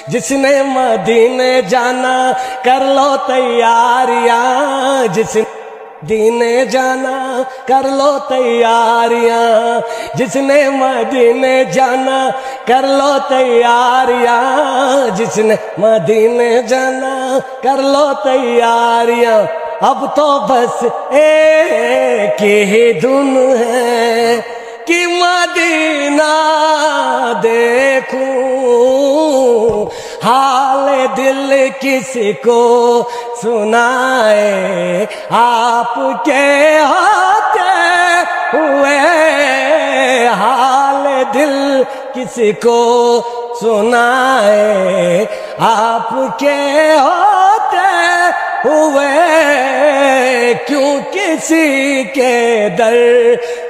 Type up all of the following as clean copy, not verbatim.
جس نے مدینے جانا کر لو تیاریاں، جس نے مدینے جانا کر لو تیاریاں، جس نے مدینے جانا کر لو تیاریاں، جس نے مدینے جانا کر لو تیاریاں۔ اب تو بس ایک ہی دھن ہے کہ مدینہ دیکھوں، حال دل کسی کو سنائے، آپ کے ہوتے ہوئے حال دل کسی کو سنائے، آپ کے ہوتے ہوئے کیوں کسی کے در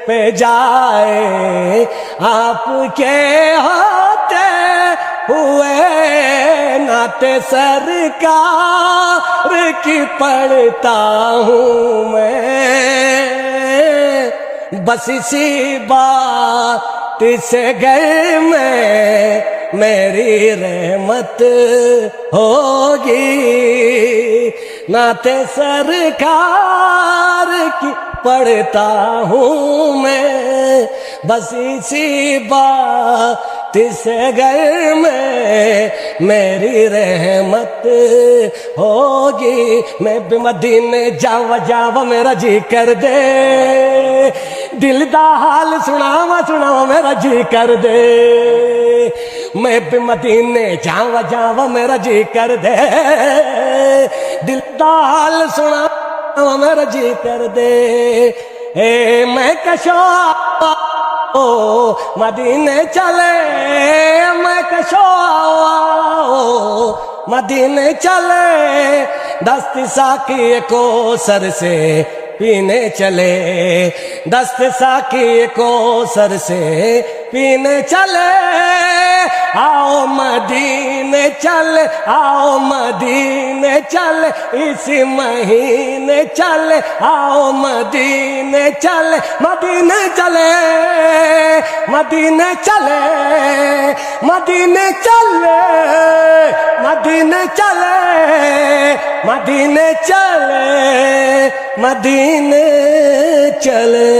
پہ جائے، آپ کے ہوتے ہوئے نعت سرکار کی پڑھتا ہوں میں، بس اسی بات سے گھر میں میری رحمت ہوگی، نعت سرکار کی پڑھتا ہوں میں، بس اسی بات سے گھر میں میری رحمت ہوگی۔ میں بھی مدینے جاوا میرا جی کر دے، دل دا حال سناوا میرا جی کر دے، میں بھی مدینے جاوا میرا جی کر دے، دل دا حال سناوا میرا جی کر دے، اے میں کشو مدینے چلے، میں کشو مدینے چلے، دست ساقی کو سر سے پینے چلے، دست ساقی کو سر سے پینے چلے، آؤ مدینے چل، آؤ مدینے چل، اسی مہینے چل، آؤ مدینے چل، مدینے چلے، مدینے چلے، مدینے چلے، مدینے چلے، مدینے چلے، مدینے چلے۔